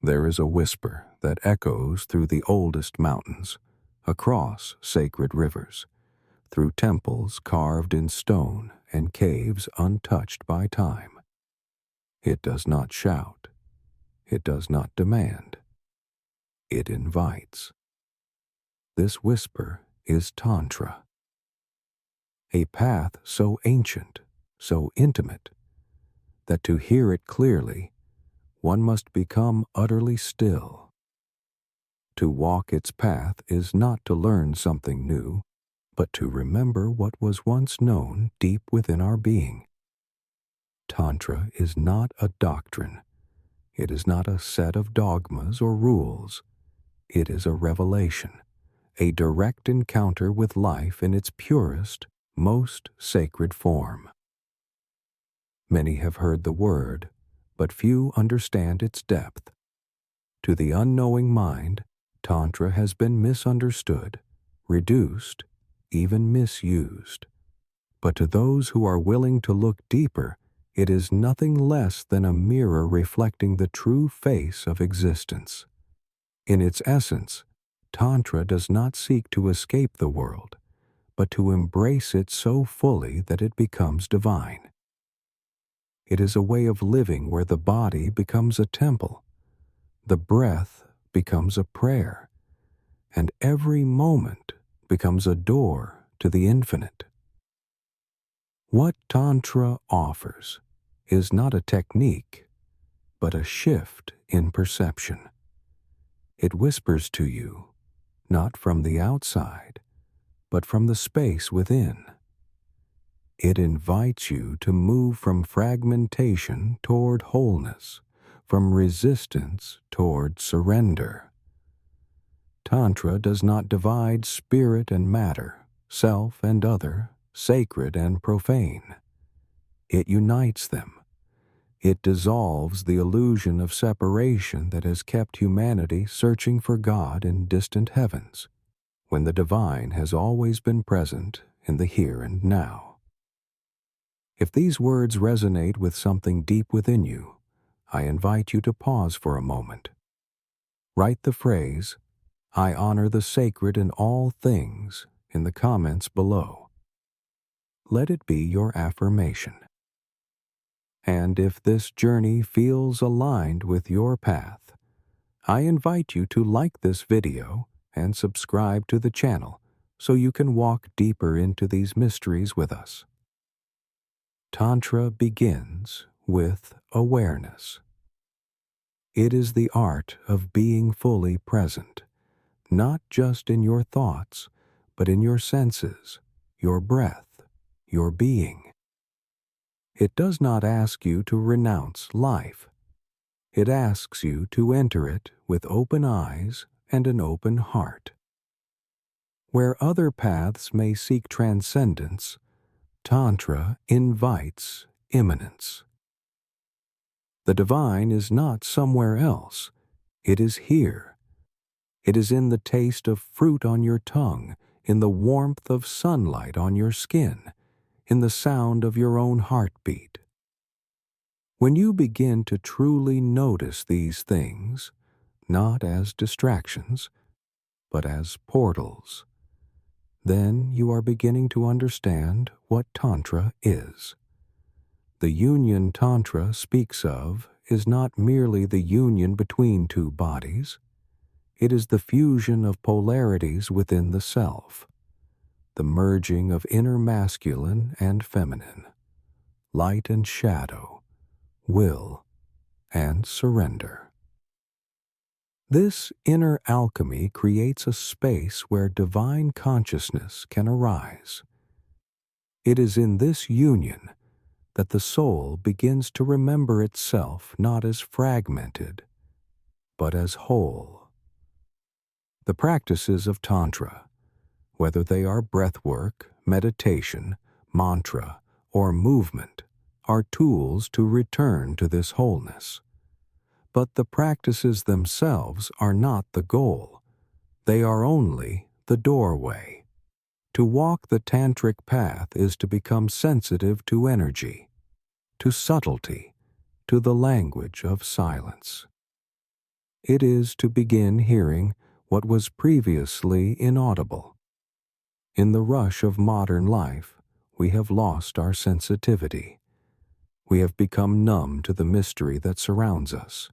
There is a whisper that echoes through the oldest mountains, across sacred rivers, through temples carved in stone and caves untouched by time. It does not shout. It does not demand. It invites. This whisper is Tantra, a path so ancient, so intimate, that to hear it clearly, one must become utterly still. To walk its path is not to learn something new, but to remember what was once known deep within our being. Tantra is not a doctrine. It is not a set of dogmas or rules. It is a revelation, a direct encounter with life in its purest, most sacred form. Many have heard the word, but few understand its depth. To the unknowing mind, Tantra has been misunderstood, reduced, even misused. But to those who are willing to look deeper, it is nothing less than a mirror reflecting the true face of existence. In its essence, Tantra does not seek to escape the world, but to embrace it so fully that it becomes divine. It is a way of living where the body becomes a temple, the breath becomes a prayer, and every moment becomes a door to the infinite. What Tantra offers is not a technique, but a shift in perception. It whispers to you, not from the outside, but from the space within. It invites you to move from fragmentation toward wholeness, from resistance toward surrender. Tantra does not divide spirit and matter, self and other, sacred and profane. It unites them. It dissolves the illusion of separation that has kept humanity searching for God in distant heavens, when the divine has always been present in the here and now. If these words resonate with something deep within you, I invite you to pause for a moment. Write the phrase, "I honor the sacred in all things," in the comments below. Let it be your affirmation. And if this journey feels aligned with your path, I invite you to like this video and subscribe to the channel so you can walk deeper into these mysteries with us. Tantra begins with awareness. It is the art of being fully present, not just in your thoughts, but in your senses, your breath, your being. It does not ask you to renounce life. It asks you to enter it with open eyes and an open heart. Where other paths may seek transcendence, Tantra invites immanence. The divine is not somewhere else. It is here. It is in the taste of fruit on your tongue, in the warmth of sunlight on your skin, in the sound of your own heartbeat. When you begin to truly notice these things, not as distractions, but as portals, then you are beginning to understand what Tantra is. The union Tantra speaks of is not merely the union between two bodies. It is the fusion of polarities within the self, the merging of inner masculine and feminine, light and shadow, will and surrender. This inner alchemy creates a space where divine consciousness can arise. It is in this union that the soul begins to remember itself not as fragmented, but as whole. The practices of Tantra, whether they are breathwork, meditation, mantra, or movement, are tools to return to this wholeness. But the practices themselves are not the goal. They are only the doorway. To walk the tantric path is to become sensitive to energy, to subtlety, to the language of silence. It is to begin hearing what was previously inaudible. In the rush of modern life, we have lost our sensitivity. We have become numb to the mystery that surrounds us.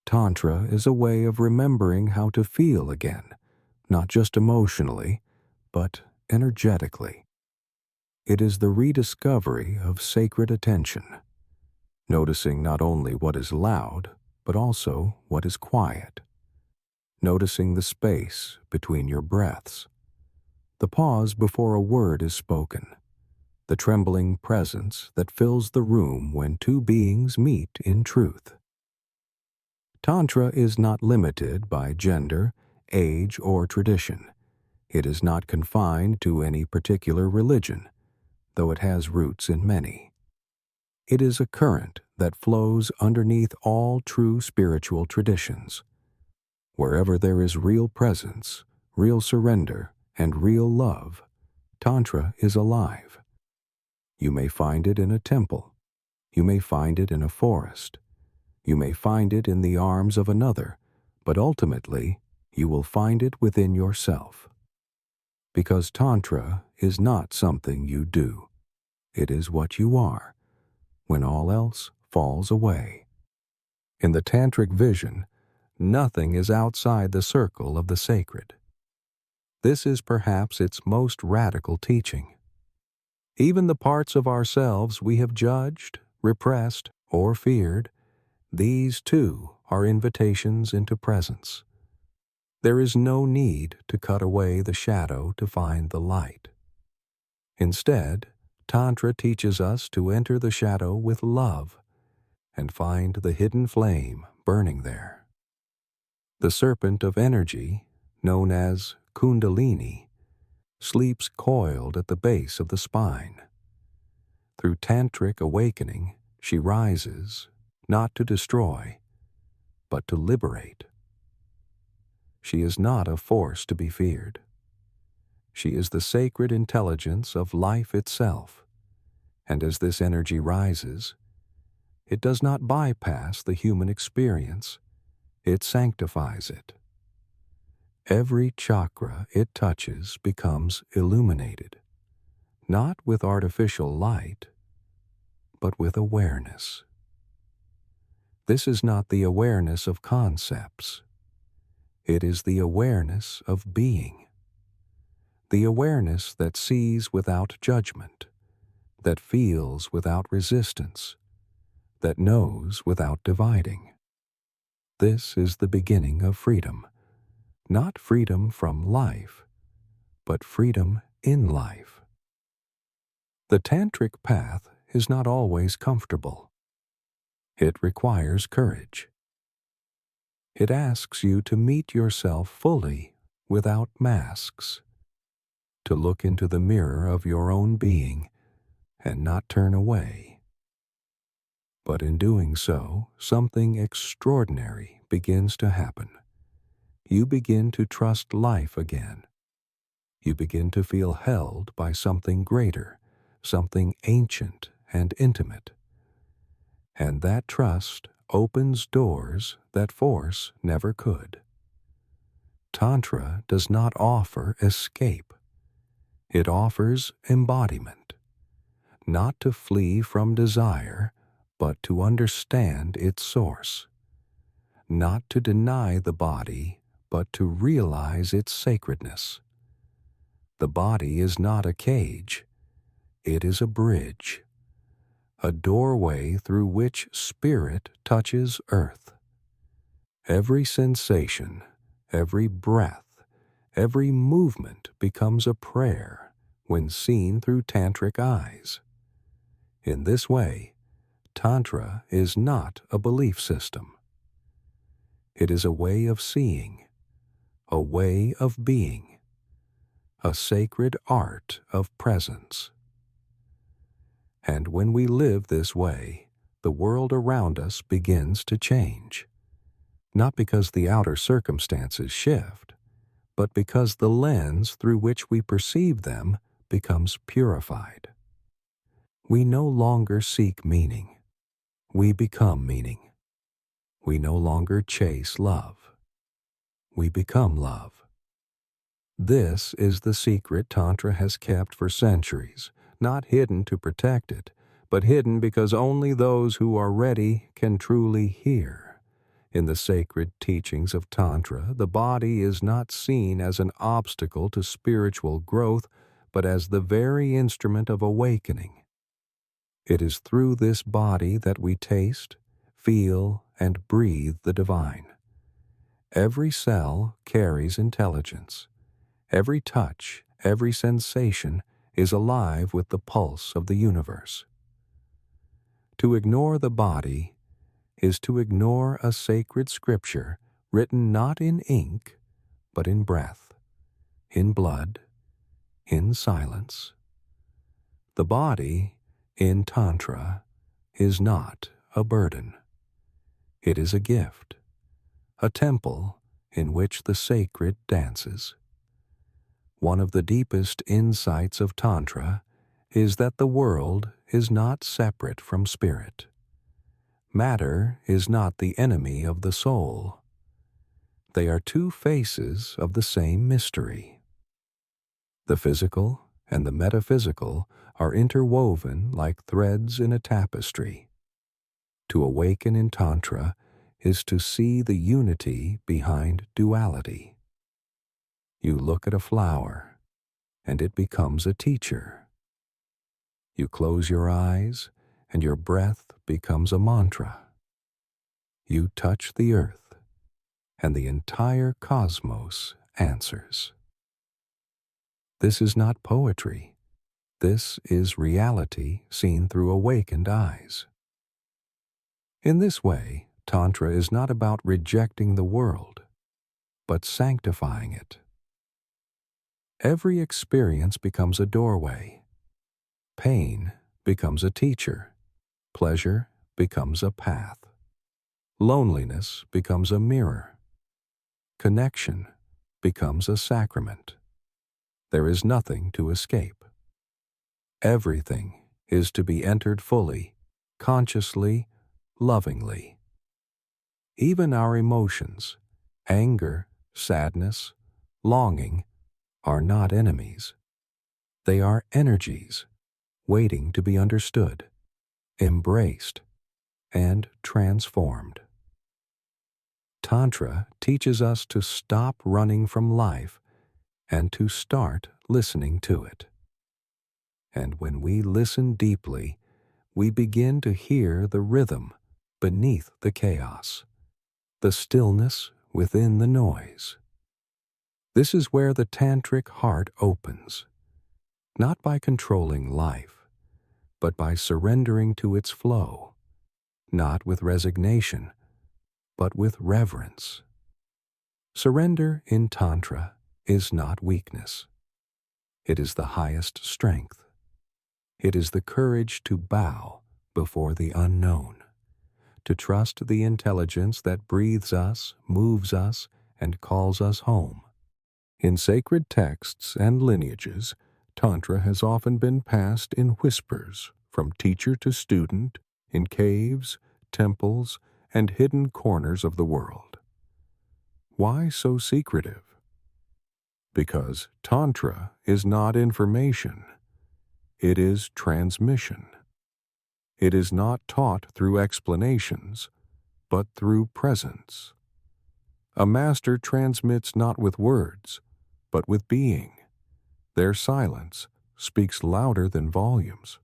Tantra is a way of remembering how to feel again, not just emotionally, but energetically. It is the rediscovery of sacred attention, noticing not only what is loud, but also what is quiet. Noticing the space between your breaths, the pause before a word is spoken, the trembling presence that fills the room when two beings meet in truth. Tantra is not limited by gender, age, or tradition. It is not confined to any particular religion, though it has roots in many. It is a current that flows underneath all true spiritual traditions. Wherever there is real presence, real surrender, and real love, Tantra is alive. You may find it in a temple. You may find it in a forest. You may find it in the arms of another, but ultimately, you will find it within yourself. Because Tantra is not something you do. It is what you are, when all else falls away. In the Tantric vision, nothing is outside the circle of the sacred. This is perhaps its most radical teaching. Even the parts of ourselves we have judged, repressed, or feared, these too are invitations into presence. There is no need to cut away the shadow to find the light. Instead, Tantra teaches us to enter the shadow with love and find the hidden flame burning there. The serpent of energy, known as Kundalini, sleeps coiled at the base of the spine. Through tantric awakening, she rises, not to destroy, but to liberate. She is not a force to be feared. She is the sacred intelligence of life itself, and as this energy rises, it does not bypass the human experience, it sanctifies it. Every chakra it touches becomes illuminated, not with artificial light, but with awareness. This is not the awareness of concepts. It is the awareness of being. The awareness that sees without judgment, that feels without resistance, that knows without dividing. This is the beginning of freedom, not freedom from life, but freedom in life. The tantric path is not always comfortable. It requires courage. It asks you to meet yourself fully without masks, to look into the mirror of your own being and not turn away. But in doing so, something extraordinary begins to happen. You begin to trust life again. You begin to feel held by something greater, something ancient and intimate. And that trust opens doors that force never could. Tantra does not offer escape. It offers embodiment, not to flee from desire, but to understand its source, not to deny the body, but to realize its sacredness. The body is not a cage, it is a bridge, a doorway through which spirit touches earth. Every sensation, every breath, every movement becomes a prayer when seen through tantric eyes. In this way, Tantra is not a belief system. It is a way of seeing, a way of being, a sacred art of presence. And when we live this way, the world around us begins to change, not because the outer circumstances shift, but because the lens through which we perceive them becomes purified. We no longer seek meaning. We become meaning. We no longer chase love. We become love. This is the secret Tantra has kept for centuries, not hidden to protect it, but hidden because only those who are ready can truly hear. In the sacred teachings of Tantra, the body is not seen as an obstacle to spiritual growth, but as the very instrument of awakening. It is through this body that we taste, feel, and breathe the divine. Every cell carries intelligence. Every touch, every sensation is alive with the pulse of the universe. To ignore the body is to ignore a sacred scripture written not in ink, but in breath, in blood, in silence. The body, in Tantra, is not a burden. It is a gift, a temple in which the sacred dances. One of the deepest insights of Tantra is that the world is not separate from spirit. Matter is not the enemy of the soul. They are two faces of the same mystery. The physical and the metaphysical are interwoven like threads in a tapestry. To awaken in Tantra is to see the unity behind duality. You look at a flower, and it becomes a teacher. You close your eyes, and your breath becomes a mantra. You touch the earth, and the entire cosmos answers. This is not poetry. This is reality seen through awakened eyes. In this way, Tantra is not about rejecting the world, but sanctifying it. Every experience becomes a doorway. Pain becomes a teacher. Pleasure becomes a path. Loneliness becomes a mirror. Connection becomes a sacrament. There is nothing to escape. Everything is to be entered fully, consciously, lovingly. Even our emotions, anger, sadness, longing, are not enemies. They are energies waiting to be understood, embraced, and transformed. Tantra teaches us to stop running from life and to start listening to it. And when we listen deeply, we begin to hear the rhythm beneath the chaos, the stillness within the noise. This is where the tantric heart opens, not by controlling life, but by surrendering to its flow, not with resignation, but with reverence. Surrender in Tantra is not weakness. It is the highest strength. It is the courage to bow before the unknown, to trust the intelligence that breathes us, moves us, and calls us home. In sacred texts and lineages, Tantra has often been passed in whispers from teacher to student, in caves, temples, and hidden corners of the world. Why so secretive? Because Tantra is not information. It is transmission. It is not taught through explanations, but through presence. A master transmits not with words, but with being. Their silence speaks louder than volumes.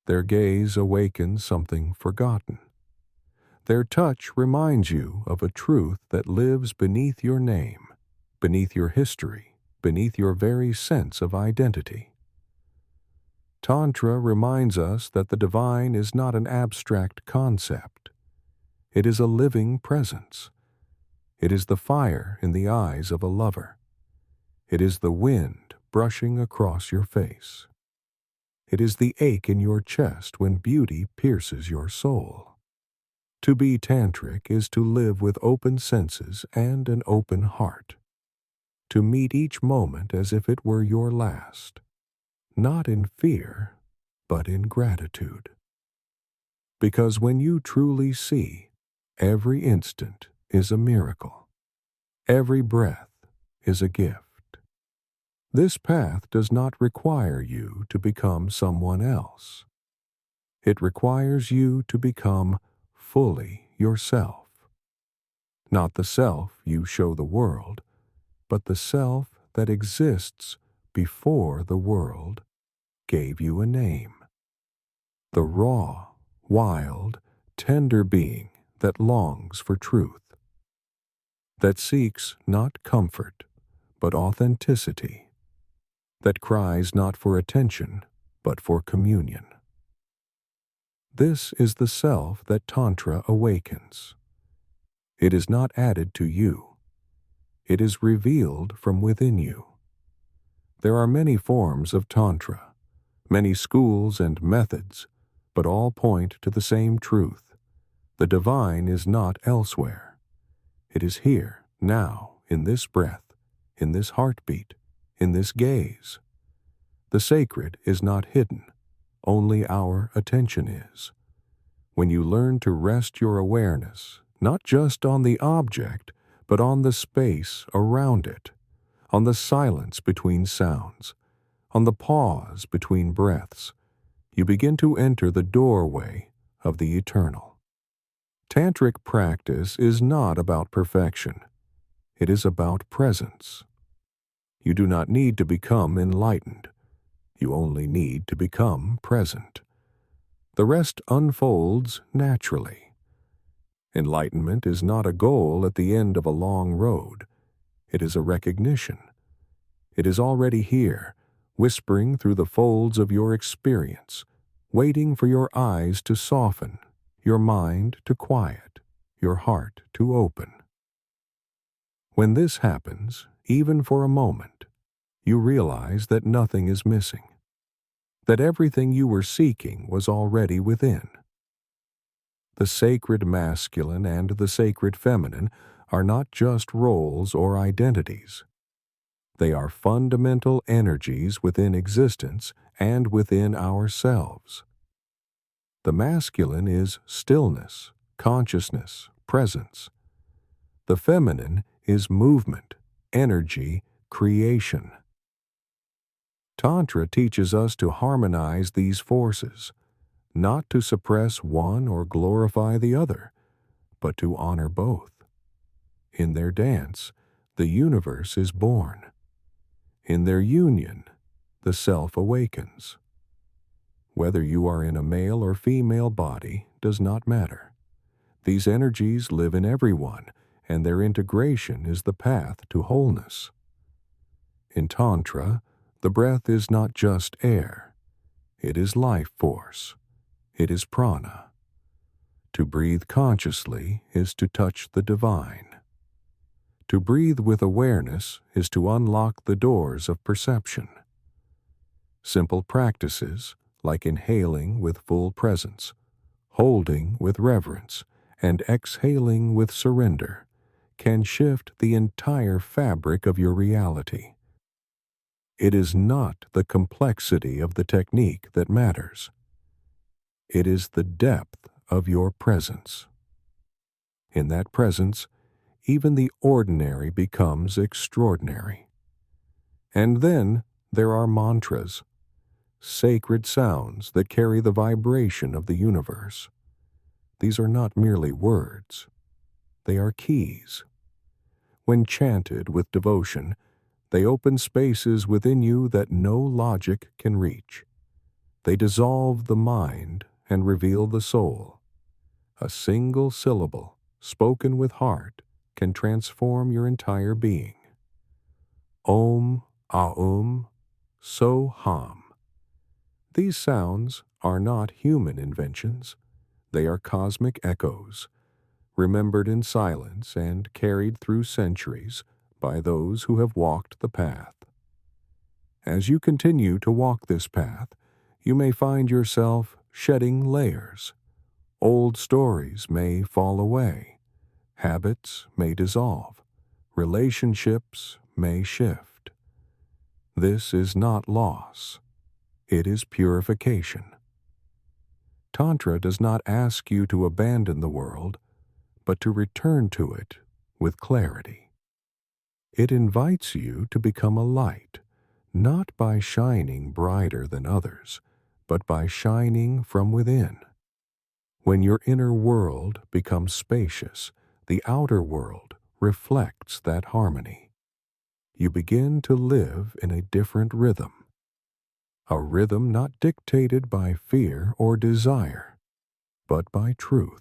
Their gaze awakens something forgotten. Their touch reminds you of a truth that lives beneath your name, beneath your history, beneath your very sense of identity. Tantra reminds us that the divine is not an abstract concept. It is a living presence. It is the fire in the eyes of a lover. It is the wind brushing across your face. It is the ache in your chest when beauty pierces your soul. To be tantric is to live with open senses and an open heart. To meet each moment as if it were your last. Not in fear, but in gratitude. Because when you truly see, Every instant is a miracle. Every breath is a gift. This path does not require you to become someone else. It requires you to become fully yourself. Not the self you show the world, but the self that exists before the world gave you a name. The raw, wild, tender being that longs for truth, that seeks not comfort, but authenticity, that cries not for attention, but for communion. This is the self that Tantra awakens. It is not added to you. It is revealed from within you. There are many forms of Tantra, many schools and methods, but all point to the same truth. The divine is not elsewhere. It is here, now, in this breath, in this heartbeat, in this gaze. The sacred is not hidden. Only our attention is. When you learn to rest your awareness, not just on the object, but on the space around it, on the silence between sounds, on the pause between breaths, you begin to enter the doorway of the eternal. Tantric practice is not about perfection. It is about presence. You do not need to become enlightened. You only need to become present. The rest unfolds naturally. Enlightenment is not a goal at the end of a long road. It is a recognition. It is already here, whispering through the folds of your experience, waiting for your eyes to soften, your mind to quiet, your heart to open. When this happens, even for a moment, you realize that nothing is missing, that everything you were seeking was already within. The sacred masculine and the sacred feminine are not just roles or identities. They are fundamental energies within existence and within ourselves. The masculine is stillness, consciousness, presence. The feminine is movement, energy, creation. Tantra teaches us to harmonize these forces, not to suppress one or glorify the other, but to honor both. In their dance, the universe is born. In their union, the self awakens. Whether you are in a male or female body does not matter. These energies live in everyone, and their integration is the path to wholeness. In Tantra, the breath is not just air. It is life force. It is prana. To breathe consciously is to touch the divine. To breathe with awareness is to unlock the doors of perception. Simple practices, like inhaling with full presence, holding with reverence, and exhaling with surrender, can shift the entire fabric of your reality. It is not the complexity of the technique that matters. It is the depth of your presence. In that presence, even the ordinary becomes extraordinary. And then there are mantras, sacred sounds that carry the vibration of the universe. These are not merely words. They are keys. When chanted with devotion, they open spaces within you that no logic can reach. They dissolve the mind and reveal the soul. A single syllable, spoken with heart, can transform your entire being. Om, Aum, So Ham. These sounds are not human inventions. They are cosmic echoes, remembered in silence and carried through centuries by those who have walked the path. As you continue to walk this path, you may find yourself shedding layers. Old stories may fall away. Habits may dissolve. Relationships may shift. This is not loss. It is purification. Tantra does not ask you to abandon the world, but to return to it with clarity. It invites you to become a light, not by shining brighter than others, but by shining from within. When your inner world becomes spacious, the outer world reflects that harmony. You begin to live in a different rhythm, a rhythm not dictated by fear or desire, but by truth.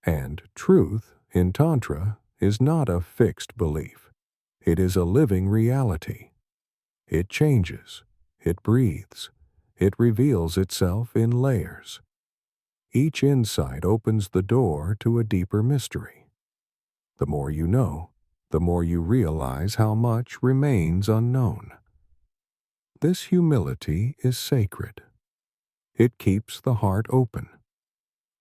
And truth in Tantra is not a fixed belief. It is a living reality. It changes, it breathes, it reveals itself in layers. Each insight opens the door to a deeper mystery. The more you know, the more you realize how much remains unknown. This humility is sacred. It keeps the heart open.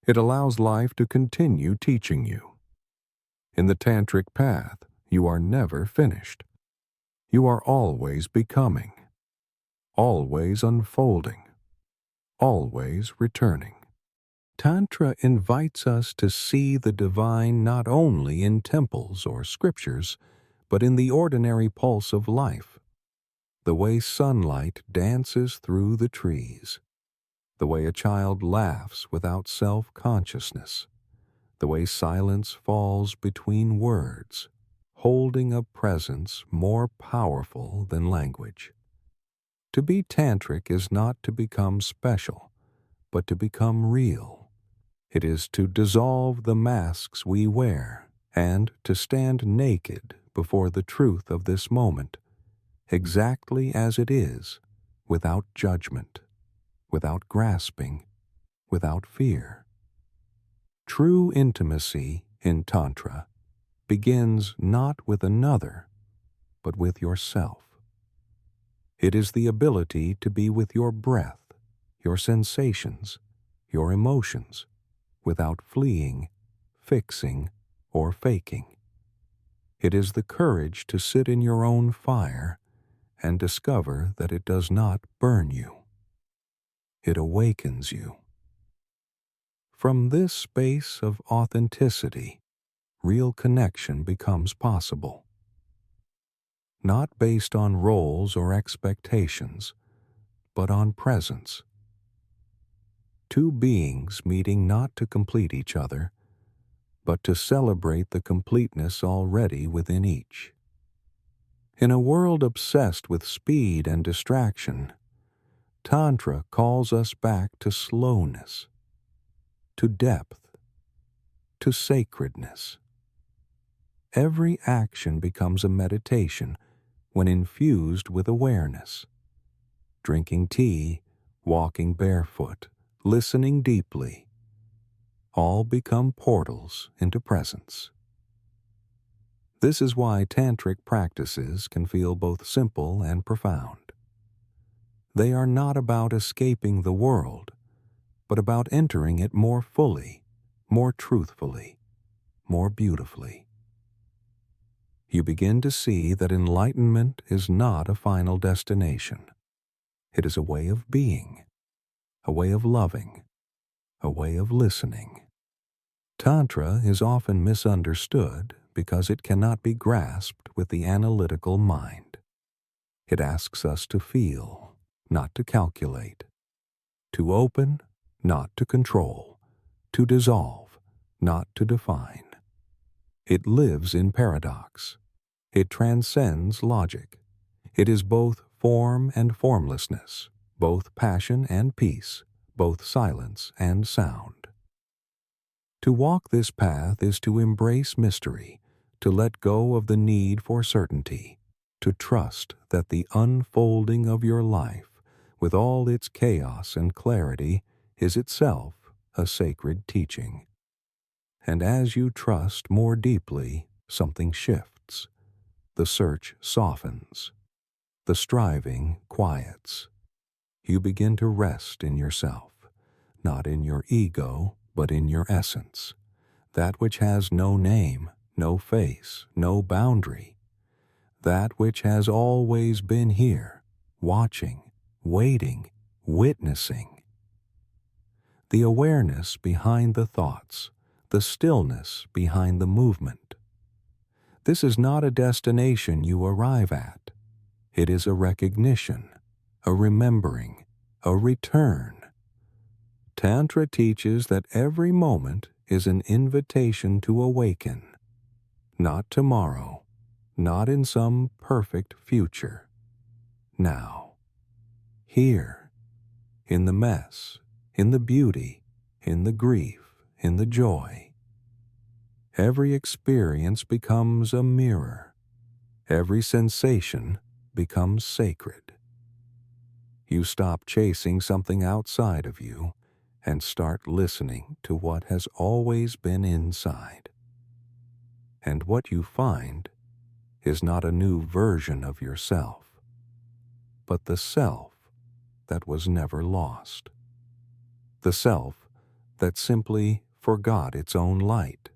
It allows life to continue teaching you. In the tantric path, you are never finished. You are always becoming, always unfolding, always returning. Tantra invites us to see the divine not only in temples or scriptures, but in the ordinary pulse of life. The way sunlight dances through the trees, the way a child laughs without self-consciousness, the way silence falls between words, holding a presence more powerful than language. To be tantric is not to become special, but to become real. It is to dissolve the masks we wear and to stand naked before the truth of this moment, exactly as it is, without judgment, without grasping, without fear. True intimacy in Tantra begins not with another, but with yourself. It is the ability to be with your breath, your sensations, your emotions, without fleeing, fixing, or faking. It is the courage to sit in your own fire and discover that it does not burn you. It awakens you. From this space of authenticity, real connection becomes possible. Not based on roles or expectations, but on presence. Two beings meeting not to complete each other, but to celebrate the completeness already within each. In a world obsessed with speed and distraction, Tantra calls us back to slowness, to depth, to sacredness. Every action becomes a meditation when infused with awareness. Drinking tea, walking barefoot, listening deeply, all become portals into presence. This is why tantric practices can feel both simple and profound. They are not about escaping the world, but about entering it more fully, more truthfully, more beautifully. You begin to see that enlightenment is not a final destination. It is a way of being, a way of loving, a way of listening. Tantra is often misunderstood because it cannot be grasped with the analytical mind. It asks us to feel, not to calculate, to open, not to control, to dissolve, not to define. It lives in paradox. It transcends logic. It is both form and formlessness, both passion and peace, both silence and sound. To walk this path is to embrace mystery, to let go of the need for certainty, to trust that the unfolding of your life, with all its chaos and clarity, is itself a sacred teaching. And as you trust more deeply, something shifts. The search softens. The striving quiets. You begin to rest in yourself, not in your ego, but in your essence, that which has no name, no face, no boundary, that which has always been here, watching, waiting, witnessing. The awareness behind the thoughts, the stillness behind the movement. This is not a destination you arrive at. It is a recognition, a remembering, a return. Tantra teaches that every moment is an invitation to awaken. Not tomorrow, not in some perfect future. Now, here, in the mess, in the beauty, in the grief, in the joy. Every experience becomes a mirror. Every sensation becomes sacred. You stop chasing something outside of you and start listening to what has always been inside. And what you find is not a new version of yourself, but the self that was never lost. The self that simply forgot its own light.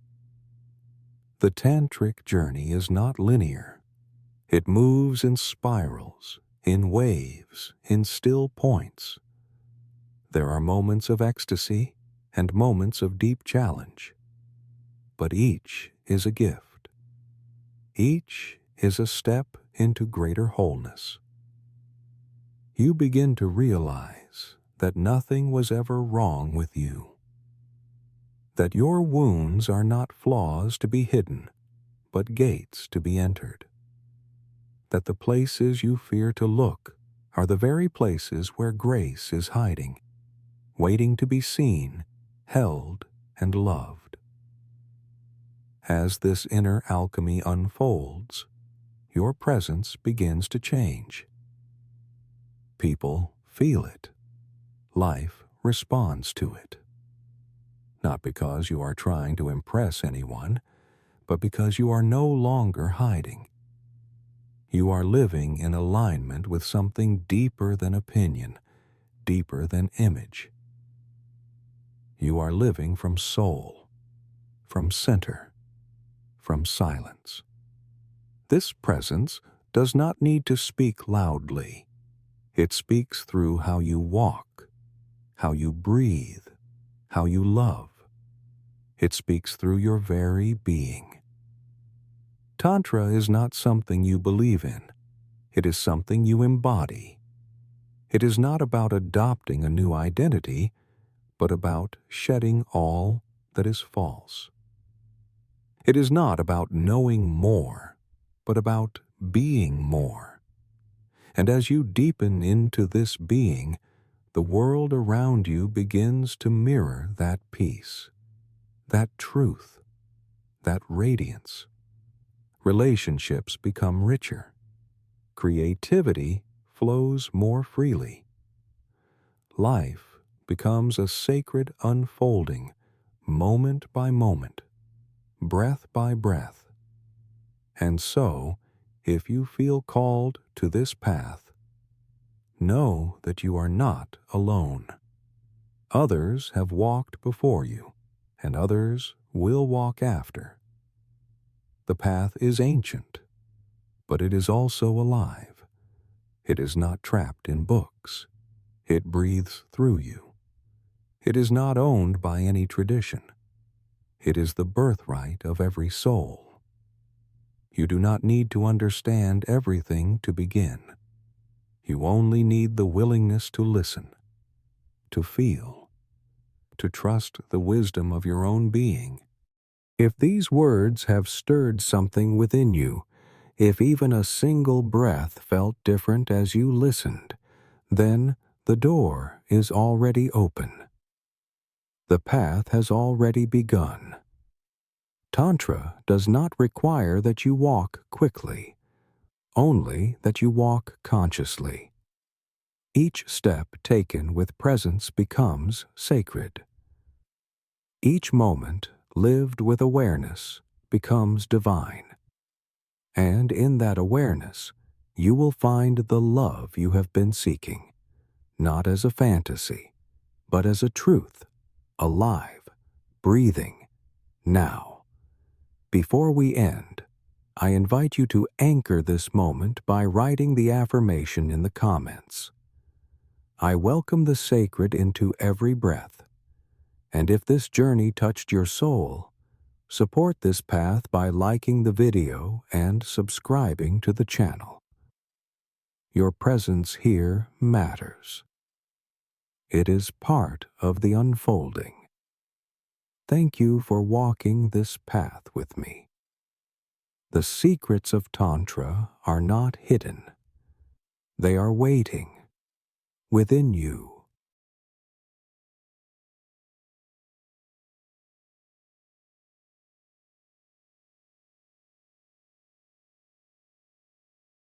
The tantric journey is not linear. It moves in spirals, in waves, in still points. There are moments of ecstasy and moments of deep challenge. But each is a gift. Each is a step into greater wholeness. You begin to realize that nothing was ever wrong with you. That your wounds are not flaws to be hidden, but gates to be entered. That the places you fear to look are the very places where grace is hiding, waiting to be seen, held, and loved. As this inner alchemy unfolds, your presence begins to change. People feel it. Life responds to it. Not because you are trying to impress anyone, but because you are no longer hiding. You are living in alignment with something deeper than opinion, deeper than image. You are living from soul, from center, from silence. This presence does not need to speak loudly. It speaks through how you walk, how you breathe, how you love. It speaks through your very being. Tantra is not something you believe in. It is something you embody. It is not about adopting a new identity, but about shedding all that is false. It is not about knowing more, but about being more. And as you deepen into this being, the world around you begins to mirror that peace, that truth, that radiance. Relationships become richer. Creativity flows more freely. Life becomes a sacred unfolding, moment by moment, breath by breath. And so, if you feel called to this path, know that you are not alone. Others have walked before you, and others will walk after. The path is ancient, but it is also alive. It is not trapped in books. It breathes through you. It is not owned by any tradition. It is the birthright of every soul. You do not need to understand everything to begin. You only need the willingness to listen, to feel, to trust the wisdom of your own being. If these words have stirred something within you, if even a single breath felt different as you listened, then the door is already open. The path has already begun. Tantra does not require that you walk quickly, only that you walk consciously. Each step taken with presence becomes sacred. Each moment lived with awareness becomes divine. And in that awareness, you will find the love you have been seeking, not as a fantasy, but as a truth, alive, breathing, now. Before we end, I invite you to anchor this moment by writing the affirmation in the comments. I welcome the sacred into every breath, And if this journey touched your soul, support this path by liking the video and subscribing to the channel. Your presence here matters. It is part of the unfolding. Thank you for walking this path with me. The secrets of Tantra are not hidden. They are waiting within you.